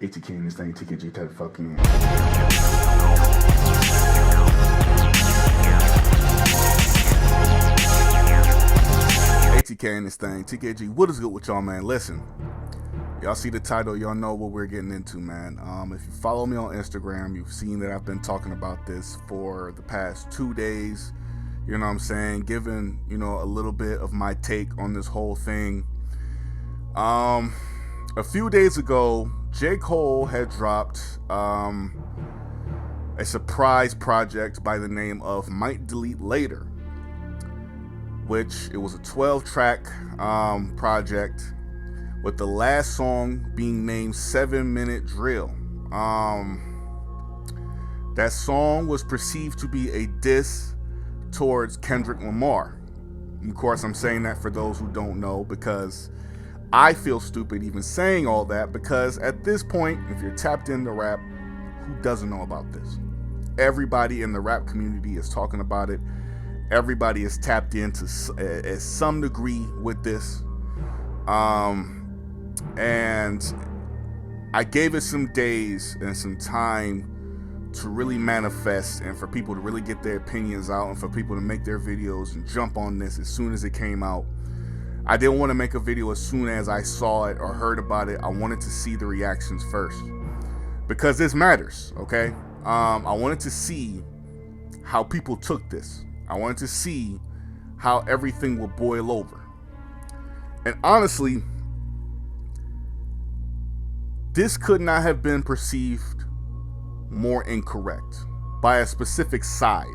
ATK and this thing, TKG type of fucking. ATK and this thing, TKG, what is good with y'all, man? Listen, y'all see the title, y'all know what we're getting into, man. If you follow me on Instagram, you've seen that I've been talking about this for the past 2 days. You know what I'm saying? Giving, a little bit of my take on this whole thing. A few days ago, J. Cole had dropped a surprise project by the name of Might Delete Later, which it was a 12-track project with the last song being named 7 Minute Drill. That song was perceived to be a diss towards Kendrick Lamar. Of course, I'm saying that for those who don't know, because I feel stupid even saying all that, because at this point, if you're tapped into rap, who doesn't know about this? Everybody in the rap community is talking about it. Everybody is tapped into at some degree with this. And I gave it some days and some time to really manifest and for people to really get their opinions out and for people to make their videos and jump on this as soon as it came out. I didn't want to make a video as soon as I saw it or heard about it. I wanted to see the reactions first, because this matters, okay? I wanted to see how people took this. I wanted to see how everything will boil over. And honestly, this could not have been perceived more incorrect by a specific side.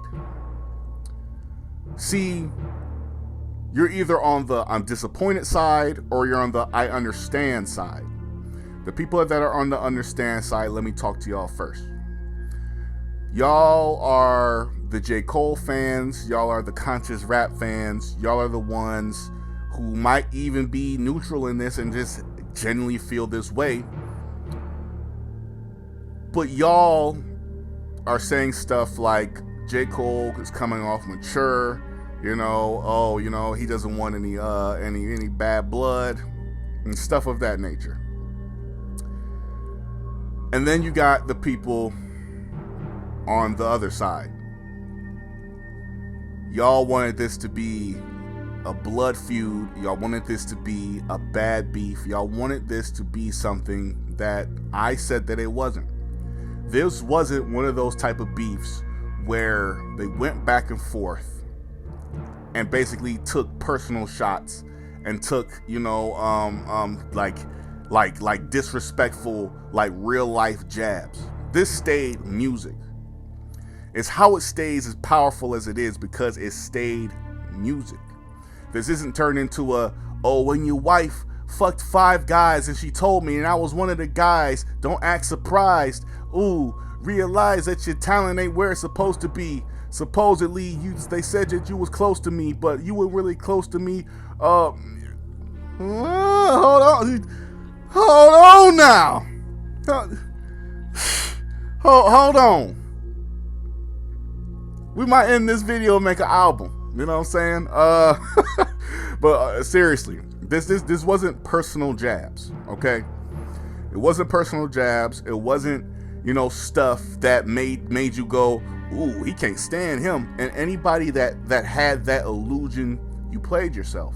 See, you're either on the I'm disappointed side or you're on the I understand side. The people that are on the understand side, let me talk to y'all first. Y'all are the J. Cole fans. Y'all are the conscious rap fans. Y'all are the ones who might even be neutral in this and just genuinely feel this way. But y'all are saying stuff like J. Cole is coming off mature. He doesn't want any bad blood and stuff of that nature. And then you got the people on the other side. Y'all wanted this to be a blood feud. Y'all wanted this to be a bad beef. Y'all wanted this to be something that I said that it wasn't. This wasn't one of those type of beefs where they went back and forth and basically took personal shots and took, like disrespectful, like real life jabs. This stayed music. It's how it stays as powerful as it is because it stayed music. This isn't turned into when your wife fucked 5 guys and she told me and I was one of the guys, don't act surprised. Ooh, realize that your talent ain't where it's supposed to be. Supposedly, they said that you was close to me, but you weren't really close to me. Hold on now. Hold on. We might end this video and make an album. You know what I'm saying? But seriously, this wasn't personal jabs, okay? It wasn't personal jabs. It wasn't, stuff that made you go, ooh, he can't stand him. And anybody that had that illusion, you played yourself.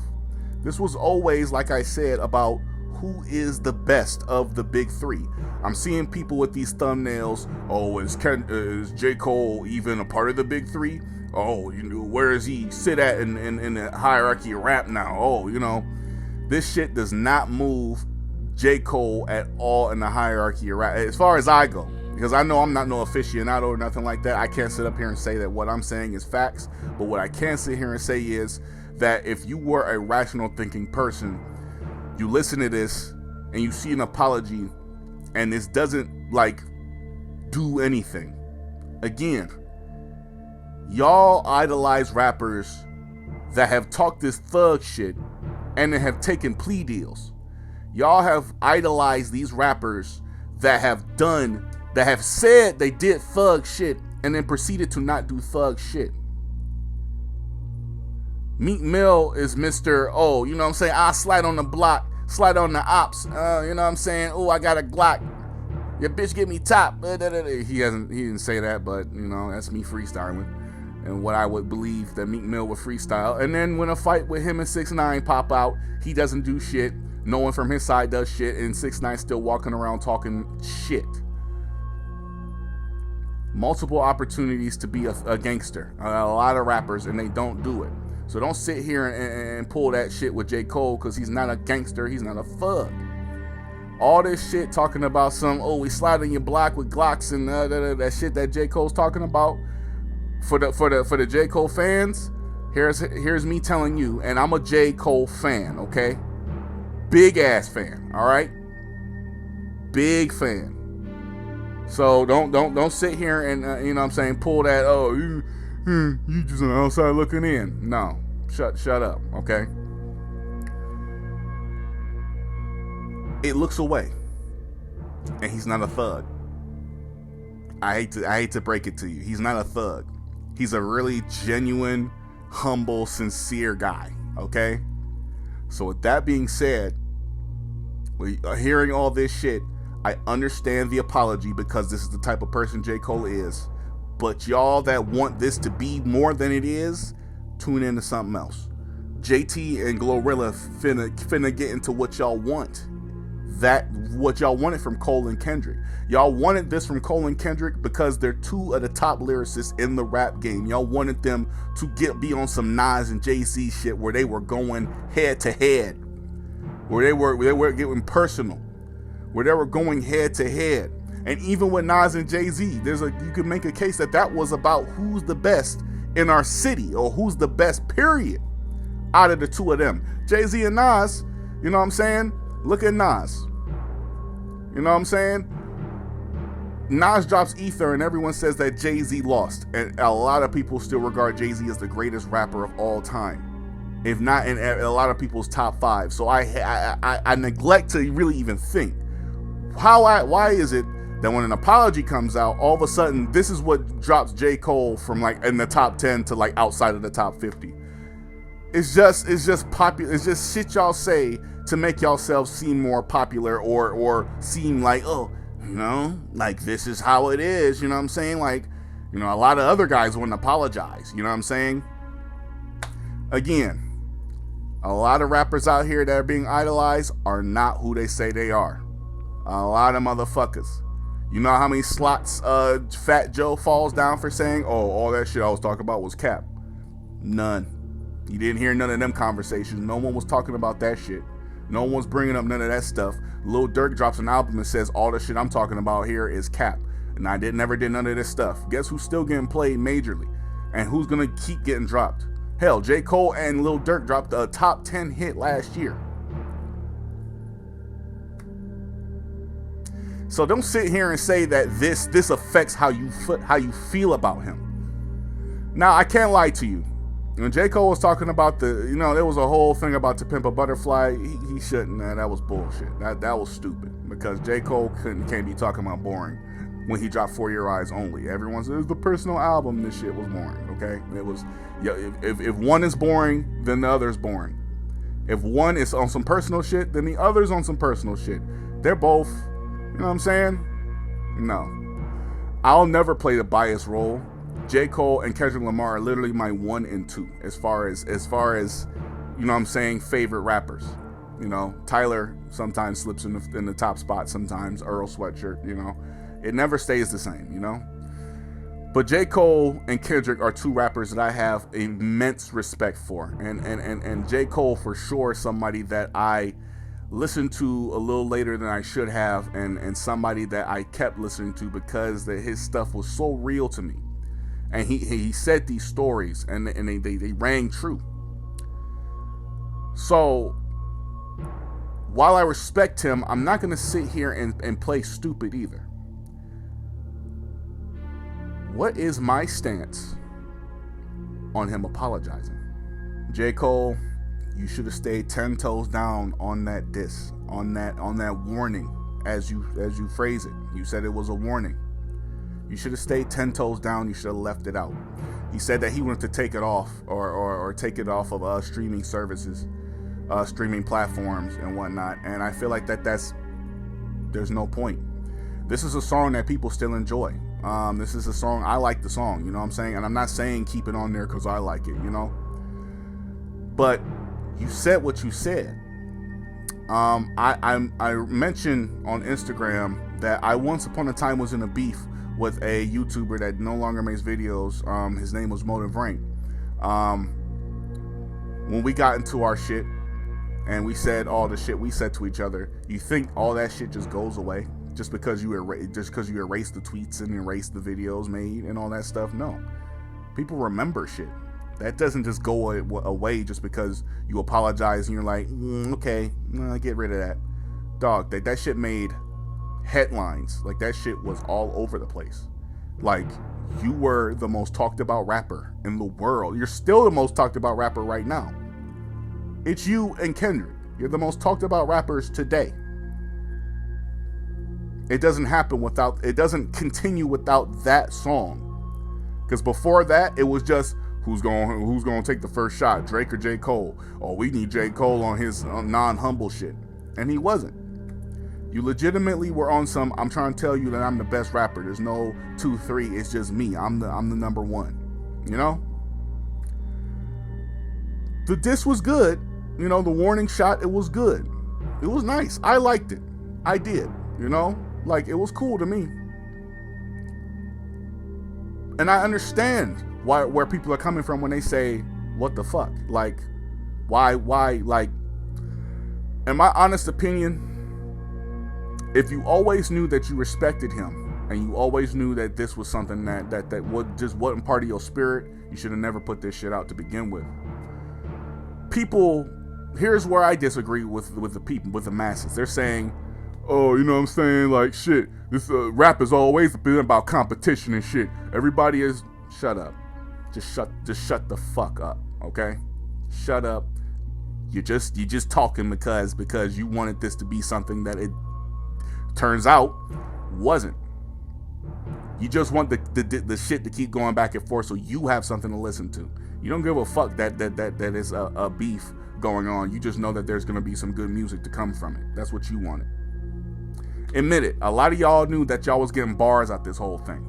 This was always, like I said, about who is the best of the big three. I'm seeing people with these thumbnails. Oh, is J. Cole even a part of the big three? Oh, where does he sit at in the hierarchy of rap now? Oh, this shit does not move J. Cole at all in the hierarchy of rap, as far as I go. Because I know I'm not no aficionado or nothing like that. I can't sit up here and say that what I'm saying is facts. But what I can sit here and say is that if you were a rational thinking person, you listen to this and you see an apology and this doesn't do anything. Again, y'all idolize rappers that have talked this thug shit and then have taken plea deals. Y'all have idolized these rappers that have said they did thug shit and then proceeded to not do thug shit. Meek Mill is Mr. I'll slide on the block, slide on the ops, I got a Glock. Your bitch get me top. He didn't say that, but you know, that's me freestyling. And what I would believe that Meek Mill would freestyle. And then when a fight with him and 6ix9ine pop out, he doesn't do shit. No one from his side does shit, and 6ix9ine still walking around talking shit. Multiple opportunities to be a gangster. A lot of rappers, and they don't do it. So don't sit here and pull that shit with J. Cole, because he's not a gangster, he's not a thug. All this shit talking about we slide in your block with Glocks and that shit that J. Cole's talking about. For the J. Cole fans, here's me telling you, and I'm a J. Cole fan, okay? Big ass fan, all right? Big fan. So don't sit here and you know what I'm saying, pull that, you just an outside looking in. No, shut up, okay? It looks away, and he's not a thug. I hate to break it to you. He's not a thug. He's a really genuine, humble, sincere guy, okay? So with that being said, hearing all this shit, I understand the apology, because this is the type of person J. Cole is. But y'all that want this to be more than it is, tune into something else. JT and Glorilla finna get into what y'all want. What y'all wanted from Cole and Kendrick. Y'all wanted this from Cole and Kendrick because they're two of the top lyricists in the rap game. Y'all wanted them to be on some Nas and Jay-Z shit where they were going head to head, where they were getting personal, where they were going head to head. And even with Nas and Jay-Z, you could make a case that was about who's the best in our city, or who's the best period out of the two of them. Jay-Z and Nas, you know what I'm saying? Look at Nas. You know what I'm saying? Nas drops Ether and everyone says that Jay-Z lost. And a lot of people still regard Jay-Z as the greatest rapper of all time, if not in a lot of people's top 5. So I neglect to really even think. Why is it that when an apology comes out, all of a sudden this is what drops J. Cole from like in the top 10 to like outside of the top 50? It's just popular. It's just shit y'all say to make yourselves seem more popular, or seem like, like this is how it is, you know what I'm saying? Like, you know, a lot of other guys wouldn't apologize, you know what I'm saying? Again, a lot of rappers out here that are being idolized are not who they say they are. A lot of motherfuckers. You know how many slots Fat Joe falls down for saying, all that shit I was talking about was cap? None. You didn't hear none of them conversations. No one was talking about that shit. No one's bringing up none of that stuff. Lil Durk drops an album and says all the shit I'm talking about here is cap. And I never did none of this stuff. Guess who's still getting played majorly? And who's gonna keep getting dropped? Hell, J. Cole and Lil Durk dropped a top 10 hit last year. So don't sit here and say that this affects how you feel about him. Now, I can't lie to you. When J. Cole was talking about there was a whole thing about To Pimp a Butterfly. He shouldn't, man. That was bullshit. That was stupid, because J. Cole can't be talking about boring when he dropped For Your Eyes Only. Everyone says the personal album. This shit was boring. Okay, it was. If one is boring, then the other is boring. If one is on some personal shit, then the other's on some personal shit. They're both. You know what I'm saying? No, I'll never play the bias role. J. Cole and Kendrick Lamar are literally my 1 and 2 as far as you know what I'm saying, favorite rappers. You know, Tyler sometimes slips in the top spot, sometimes Earl Sweatshirt, you know. It never stays the same, you know. But J. Cole and Kendrick are 2 rappers that I have immense respect for. And J. Cole for sure is somebody that I listened to a little later than I should have, and somebody that I kept listening to because his stuff was so real to me. And he said these stories, and they rang true. So while I respect him, I'm not going to sit here and play stupid either. What is my stance on him apologizing? J. Cole, you should have stayed 10 toes down on that diss, on that warning, as you phrase it. You said it was a warning. You should have stayed 10 toes down. You should have left it out. He said that he wanted to take it off or take it off of streaming services, streaming platforms and whatnot. And I feel like there's no point. this is a song that people still enjoy. This is a song, I like the song, you know what I'm saying? And I'm not saying keep it on there because I like it, you know? But you said what you said. I mentioned on Instagram that I once upon a time was in a beef with a YouTuber that no longer makes videos. His name was Motive Rank. When we got into our shit and we said all the shit we said to each other, you think all that shit just goes away just because you erase the tweets and erase the videos made and all that stuff? No, people remember shit. That doesn't just go away just because you apologize and you're like, okay, get rid of that. Dog, that shit made headlines. Like, that shit was all over the place. Like, you were the most talked about rapper in the world. You're still the most talked about rapper right now. It's you and Kendrick. You're the most talked about rappers today. It doesn't continue without that song. Because before that, it was just, who's going to take the first shot, Drake or J. Cole? Oh, we need J. Cole on his non-humble shit. And he wasn't. You legitimately were on some, I'm trying to tell you that I'm the best rapper. There's no 2, 3, it's just me. I'm the number one. You know? The diss was good. You know, the warning shot, it was good. It was nice. I liked it. I did. You know? Like, it was cool to me. And I understand where people are coming from when they say, what the fuck? Like, why, like, in my honest opinion, if you always knew that you respected him and you always knew that this was something that just wasn't part of your spirit, you should have never put this shit out to begin with. People, here's where I disagree with the people, with the masses. They're saying, oh, you know what I'm saying? Like, shit, this rap has always been about competition and shit. Everybody is, shut up. Just shut the fuck up, okay? Shut up. You just talking because you wanted this to be something that it turns out wasn't. You just want the shit to keep going back and forth so you have something to listen to. You don't give a fuck that is a beef going on. You just know that there's gonna be some good music to come from it. That's what you wanted. Admit it. A lot of y'all knew that y'all was getting bars out this whole thing.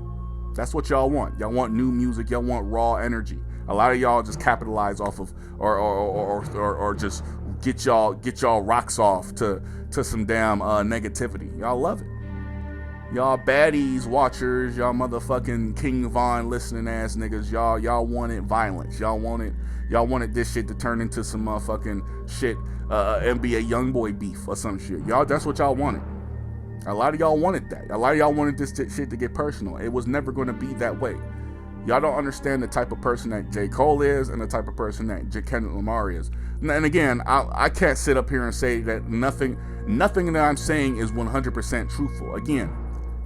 That's what y'all want. Y'all want new music. Y'all want raw energy. A lot of y'all just capitalize off of or just get y'all rocks off to some damn negativity. Y'all love it. Y'all baddies watchers, y'all motherfucking King Von listening ass niggas, y'all wanted violence. Y'all wanted this shit to turn into some motherfucking shit, NBA Youngboy beef or some shit. Y'all, that's what y'all wanted. A lot of y'all wanted that. A lot of y'all wanted this shit to get personal. It was never going to be that way. Y'all don't understand the type of person that J. Cole is and the type of person that Kendrick Lamar is. And again, I can't sit up here and say that nothing that I'm saying is 100% truthful. Again,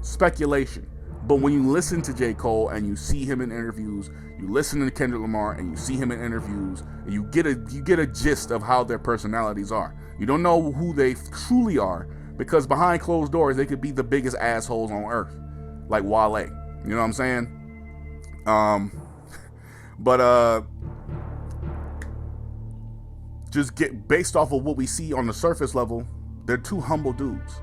speculation. But when you listen to J. Cole and you see him in interviews, you listen to Kendrick Lamar and you see him in interviews, and you get a gist of how their personalities are. You don't know who they truly are, because behind closed doors, they could be the biggest assholes on earth, like Wale. You know what I'm saying? Just get based off of what we see on the surface level, they're two humble dudes.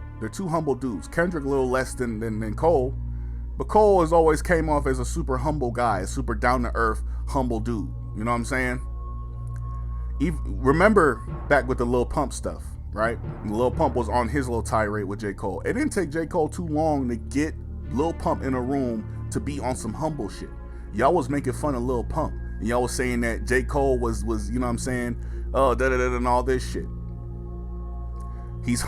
Kendrick a little less than Cole, but Cole has always came off as a super humble guy, a super down to earth, humble dude. You know what I'm saying? Remember back with the Lil Pump stuff. Right? Lil Pump was on his little tirade with J. Cole. It didn't take J. Cole too long to get Lil Pump in a room to be on some humble shit. Y'all was making fun of Lil Pump. And y'all was saying that J. Cole was you know what I'm saying? Oh, da-da-da-da and all this shit. He's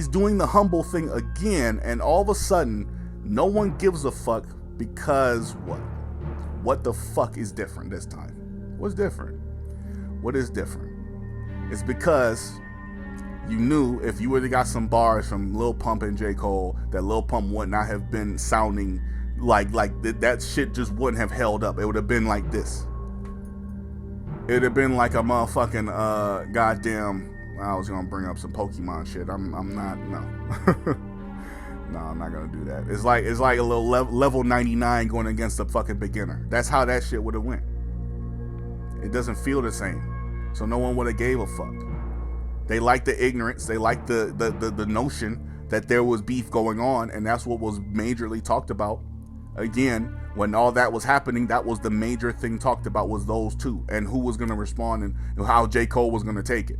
doing the humble thing again, and all of a sudden, no one gives a fuck because what? What the fuck is different this time? What's different? What is different? It's because you knew if you would have got some bars from Lil Pump and J. Cole, that Lil Pump would not have been sounding like that shit just wouldn't have held up. It would have been like this. It would have been like a motherfucking goddamn. I was gonna bring up some Pokemon shit. I'm not. No. No, I'm not gonna do that. It's like a little level 99 going against a fucking beginner. That's how that shit would have went. It doesn't feel the same, so no one would have gave a fuck. They like the ignorance. They like the notion that there was beef going on, and that's what was majorly talked about. Again, when all that was happening, that was the major thing talked about, was those two and who was going to respond and how J. Cole was going to take it.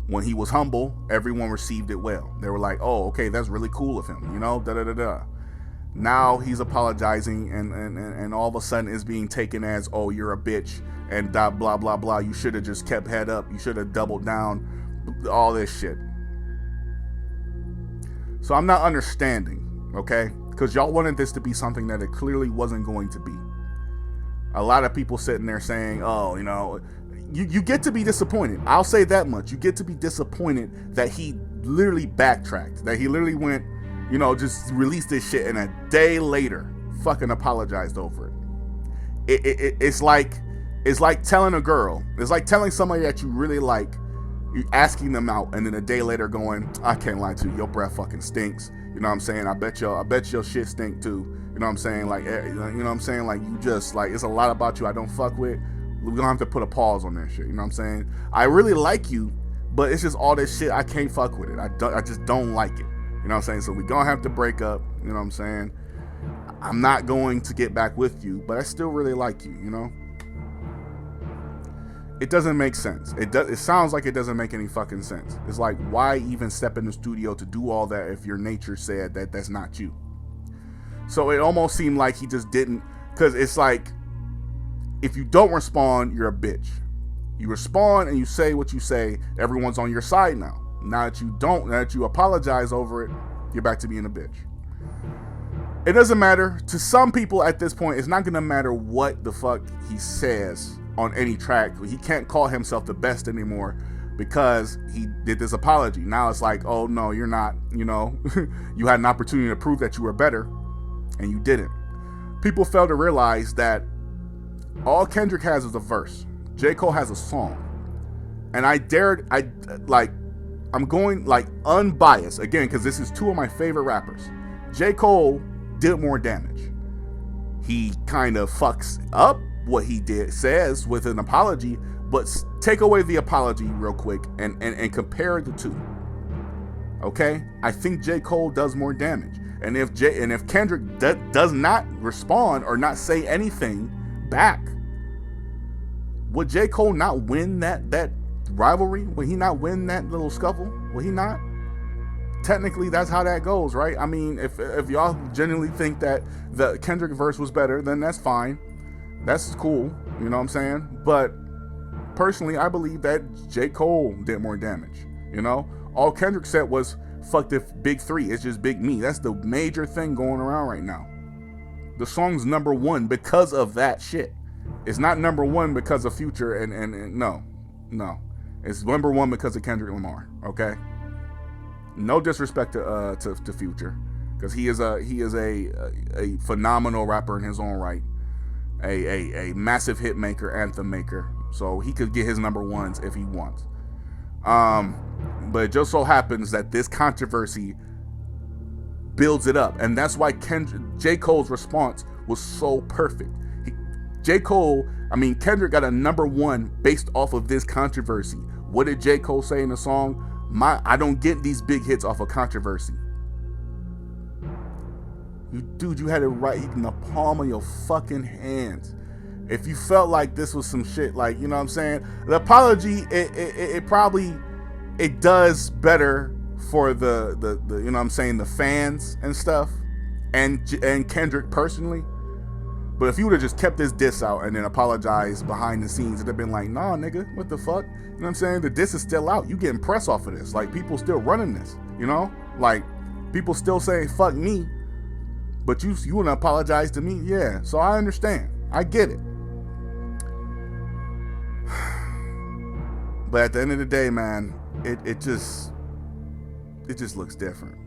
When he was humble, everyone received it well. They were like, oh, okay, that's really cool of him, da-da-da-da. Now he's apologizing, and all of a sudden it's being taken as, oh, you're a bitch, and blah, blah, blah, blah. You should have just kept head up. You should have doubled down, all this shit. So I'm not understanding, okay? Because y'all wanted this to be something that it clearly wasn't going to be. A lot of people sitting there saying, oh, you get to be disappointed. I'll say that much. You get to be disappointed that he literally backtracked, that he literally went, just released this shit, and a day later fucking apologized over it. It's like telling a girl, it's like telling somebody that you really like, you asking them out, and then a day later going, I can't lie to you, your breath fucking stinks. You know what I'm saying? I bet your shit stink too. You know what I'm saying? Like, like you just, like, it's a lot about you I don't fuck with. We're gonna have to put a pause on that shit. You know what I'm saying? I really like you, but it's just all this shit, I can't fuck with it. I just don't like it. You know what I'm saying? So we're gonna have to break up. You know what I'm saying? I'm not going to get back with you, but I still really like you, It doesn't make sense. It sounds like it doesn't make any fucking sense. It's like, why even step in the studio to do all that if your nature said that that's not you? So it almost seemed like he just didn't, because it's like, if you don't respond, you're a bitch. You respond and you say what you say, everyone's on your side now. Now that you apologize over it, you're back to being a bitch. It doesn't matter. To some people at this point, it's not going to matter what the fuck he says on any track. He can't call himself the best anymore because he did this apology. Now it's like, oh no, you're not, you had an opportunity to prove that you were better and you didn't. People fail to realize that all Kendrick has is a verse. J. Cole has a song. And I'm going like unbiased again, because this is two of my favorite rappers. J. Cole did more damage. He kind of fucks up what he says with an apology, but take away the apology real quick and compare the two. Okay? I think J. Cole does more damage. And if Kendrick does not respond or not say anything back, would J. Cole not win that rivalry? Would he not win that little scuffle? Would he not? Technically, that's how that goes, right? I mean, if y'all genuinely think that the Kendrick verse was better, then that's fine. That's cool, you know what I'm saying? But personally, I believe that J. Cole did more damage, All Kendrick said was, fuck the big three, it's just big me. That's the major thing going around right now. The song's number one because of that shit. It's not number one because of Future and no. It's number one because of Kendrick Lamar, okay? No disrespect to Future, because he is a phenomenal rapper in his own right. A massive hit maker, anthem maker. So he could get his number ones if he wants. But it just so happens that this controversy builds it up. And that's why J. Cole's response was so perfect. Kendrick got a number one based off of this controversy. What did J. Cole say in the song? I don't get these big hits off of controversy. You had it right in the palm of your fucking hands. If you felt like this was some shit, like, you know what I'm saying? The apology, it probably does better for the you know what I'm saying, the fans and stuff, and Kendrick personally. But if you would have just kept this diss out and then apologized behind the scenes, it'd have been like, nah, nigga, what the fuck? You know what I'm saying? The diss is still out. You getting press off of this. Like, people still running this, Like, people still saying, fuck me, but you want to apologize to me? Yeah, so I understand. I get it. But at the end of the day, man, it just looks different.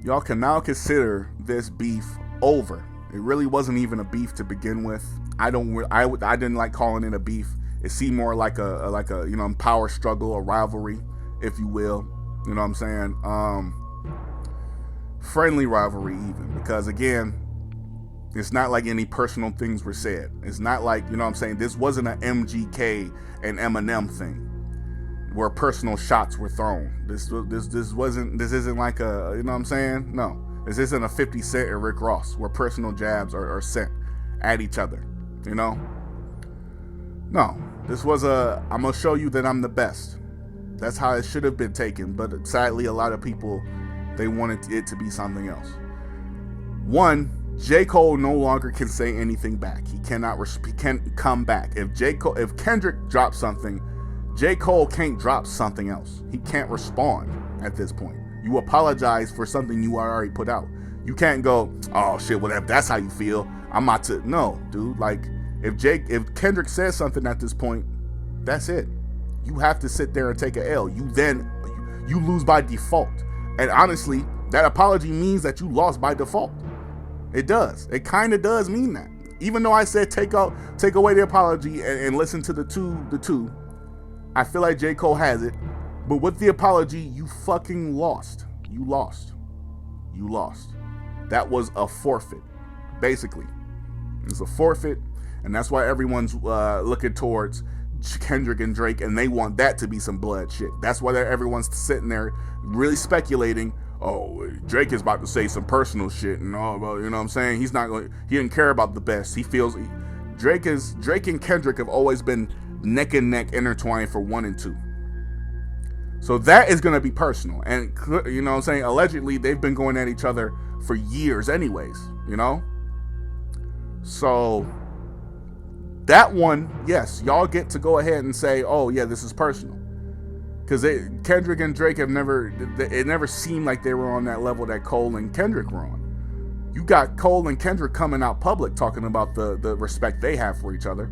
Y'all can now consider this beef over. It really wasn't even a beef to begin with. I didn't like calling it a beef. It seemed more like a power struggle, a rivalry, if you will. You know what I'm saying? Friendly rivalry even, because again, it's not like any personal things were said. It's not like, you know what I'm saying, this wasn't an MGK and Eminem thing. where personal shots were thrown. This isn't like a, you know what I'm saying? No, this isn't a 50 Cent and Rick Ross where personal jabs are sent at each other, you know? No, this was I'm gonna show you that I'm the best. That's how it should have been taken, but sadly a lot of people, they wanted it to be something else. One, J. Cole no longer can say anything back. He can't come back. If Kendrick drops something, J. Cole can't drop something else. He can't respond at this point. You apologize for something you already put out. You can't go, oh shit, whatever, that's how you feel, I'm about to, no, dude, like, if Kendrick says something at this point, that's it. You have to sit there and take a L. You lose by default. And honestly, that apology means that you lost by default. It does. It kind of does mean that. Even though I said take away the apology and listen to the two, I feel like J. Cole has it. But with the apology, you fucking lost. You lost. That was a forfeit, basically. It's a forfeit, and that's why everyone's looking towards Kendrick and Drake, and they want that to be some blood shit. That's why everyone's sitting there really speculating, oh, Drake is about to say some personal shit and all about, you know what I'm saying? He didn't care about the best. He feels Drake and Kendrick have always been neck and neck intertwined for 1 and 2. So that is going to be personal. And you know what I'm saying? Allegedly, they've been going at each other for years anyways, you know? So that one, yes, y'all get to go ahead and say, oh yeah, this is personal. Because Kendrick and Drake it never seemed like they were on that level that Cole and Kendrick were on. You got Cole and Kendrick coming out public talking about the respect they have for each other.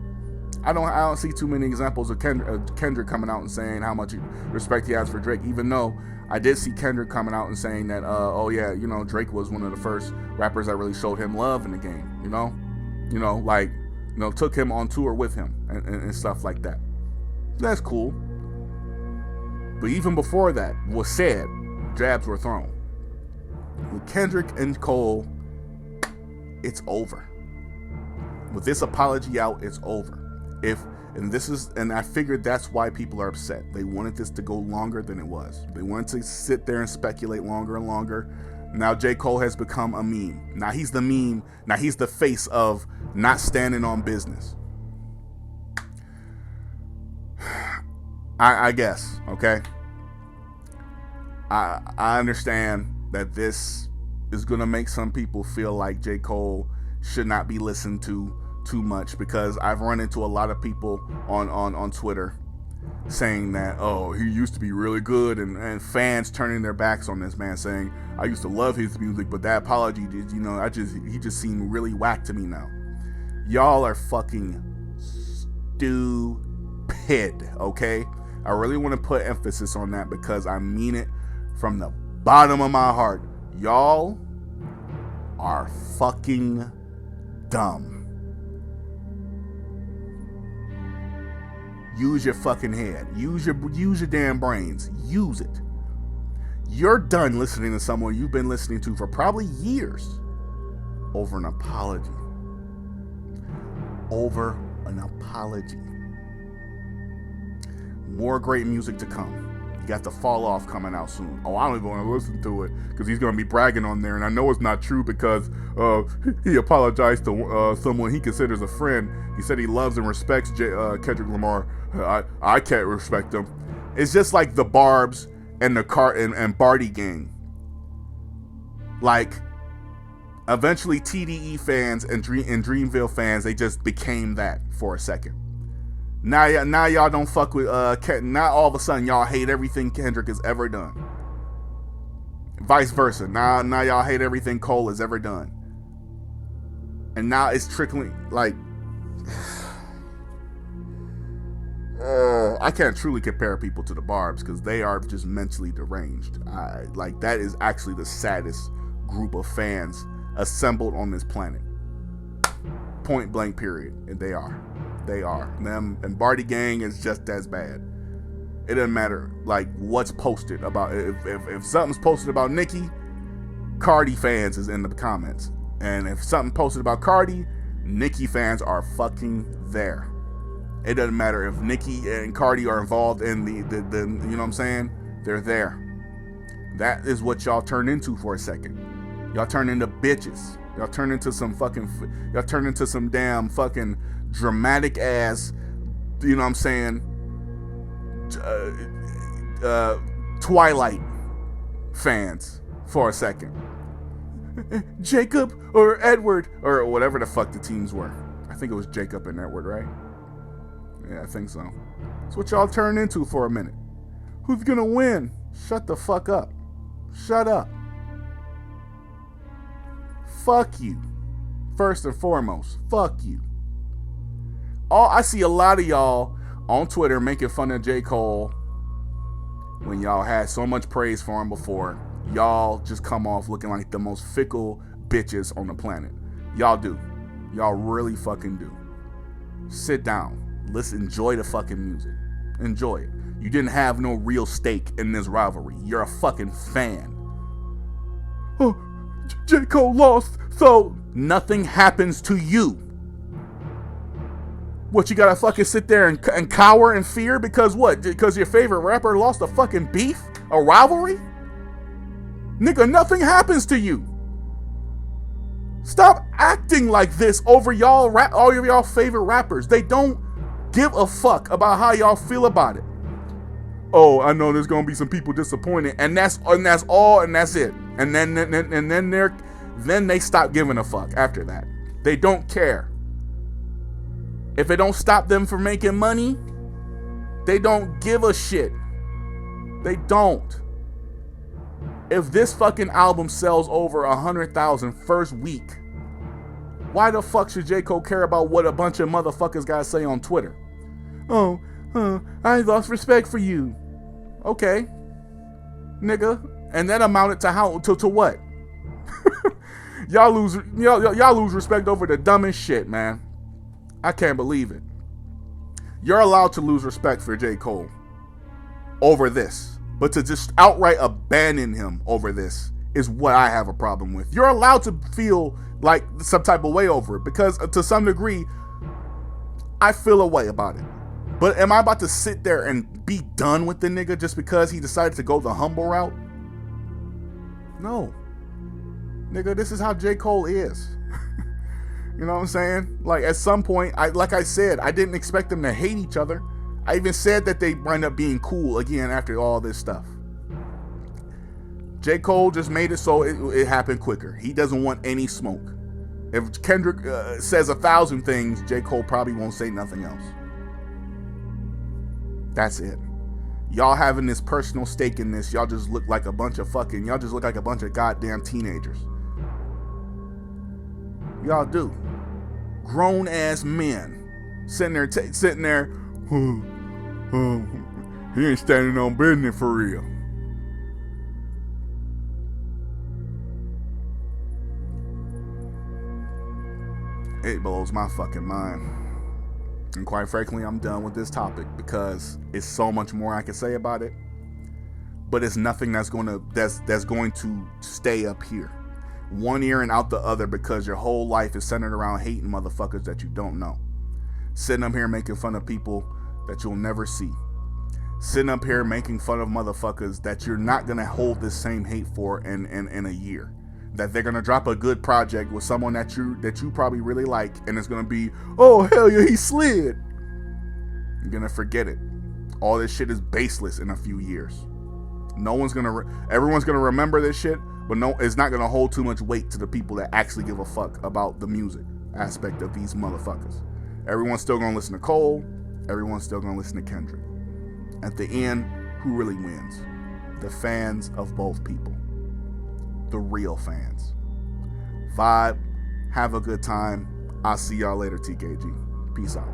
I don't see too many examples of Kendrick coming out and saying how much respect he has for Drake, even though I did see Kendrick coming out and saying that, oh yeah, you know, Drake was one of the first rappers that really showed him love in the game, you know, like, you know, took him on tour with him and stuff like that. That's cool. But even before that was said, jabs were thrown. With Kendrick and Cole, it's over. With this apology out, it's over. And I figured that's why people are upset. They wanted this to go longer than it was. They wanted to sit there and speculate longer and longer. Now J. Cole has become a meme. Now he's the meme. Now he's the face of not standing on business. I guess, okay? I understand that this is going to make some people feel like J. Cole should not be listened to too much, because I've run into a lot of people on Twitter saying that, oh, he used to be really good, and fans turning their backs on this man, saying, I used to love his music, but that apology, you know, he just seemed really whack to me now. Y'all are fucking stupid, okay? I really want to put emphasis on that because I mean it from the bottom of my heart. Y'all are fucking dumb. Use your fucking head. Use your damn brains. Use it. You're done listening to someone you've been listening to for probably years over an apology. Over an apology. More great music to come. You got the Fall Off coming out soon. Oh, I don't even want to listen to it because he's going to be bragging on there. And I know it's not true because he apologized to someone he considers a friend. He said he loves and respects Kendrick Lamar. I can't respect him. It's just like the Barbs and the and Barty gang. Like, eventually TDE fans and Dreamville fans, they just became that for a second. Now y'all don't fuck with now all of a sudden y'all hate everything Kendrick has ever done. Vice versa. Now y'all hate everything Cole has ever done. And now it's trickling, like, I can't truly compare people to the Barbs because they are just mentally deranged. Like, that is actually the saddest group of fans assembled on this planet. Point blank period. And they are. Them and Barty gang is just as bad. It doesn't matter like what's posted about. If something's posted about Nicki, Cardi fans is in the comments. And if something posted about Cardi, Nicki fans are fucking there. It doesn't matter if Nicki and Cardi are involved in the you know what I'm saying? They're there. That is what y'all turn into for a second. Y'all turn into bitches. Y'all turn into some damn fucking dramatic ass, you know what I'm saying, Twilight fans for a second. Jacob or Edward or whatever the fuck the teams were. I think it was Jacob and Edward, right? Yeah, I think so. That's what y'all turned into for a minute. Who's gonna win? Shut the fuck up. Shut up. Fuck you. First and foremost, fuck you. I see a lot of y'all on Twitter making fun of J. Cole when y'all had so much praise for him before. Y'all just come off looking like the most fickle bitches on the planet. Y'all do. Y'all really fucking do. Sit down. Listen, enjoy the fucking music. Enjoy it. You didn't have no real stake in this rivalry. You're a fucking fan. Oh, J. Cole lost, so nothing happens to you. What, you gotta fucking sit there and cower in fear because what? Because your favorite rapper lost a fucking beef? A rivalry? Nigga, nothing happens to you. Stop acting like this over all of y'all favorite rappers. They don't give a fuck about how y'all feel about it. Oh, I know there's gonna be some people disappointed, and that's all, and that's it. And then they stop giving a fuck after that. They don't care. If it don't stop them from making money, they don't give a shit. They don't. If this fucking album sells over 100,000 first week, why the fuck should J. Cole care about what a bunch of motherfuckers gotta say on Twitter? Oh, I lost respect for you. Okay, nigga. And that amounted to what? y'all lose respect over the dumbest shit, man. I can't believe it. You're allowed to lose respect for J. Cole over this, but to just outright abandon him over this is what I have a problem with. You're allowed to feel like some type of way over it, because to some degree, I feel a way about it. But am I about to sit there and be done with the nigga just because he decided to go the humble route? No. Nigga, this is how J. Cole is. You know what I'm saying? Like, at some point, like I said, I didn't expect them to hate each other. I even said that they wind up being cool again after all this stuff. J. Cole just made it so it happened quicker. He doesn't want any smoke. If Kendrick says 1,000 things, J. Cole probably won't say nothing else. That's it. Y'all having this personal stake in this, y'all just look like a bunch of goddamn teenagers. Y'all do. Grown ass men sitting there. He ain't standing on business for real. It blows my fucking mind. And quite frankly, I'm done with this topic because it's so much more I can say about it. But it's nothing that's going to stay up here. One ear and out the other, because your whole life is centered around hating motherfuckers that you don't know. Sitting up here making fun of people that you'll never see. Sitting up here making fun of motherfuckers that you're not going to hold this same hate for in a year. That they're going to drop a good project with someone that you probably really like, and it's going to be, oh hell yeah, he slid. You're going to forget it. All this shit is baseless in a few years. Everyone's going to remember this shit, but no, it's not going to hold too much weight to the people that actually give a fuck about the music aspect of these motherfuckers. Everyone's still going to listen to Cole. Everyone's still going to listen to Kendrick. At the end, who really wins? The fans of both people. The real fans. Vibe. Have a good time. I'll see y'all later, TKG. Peace out.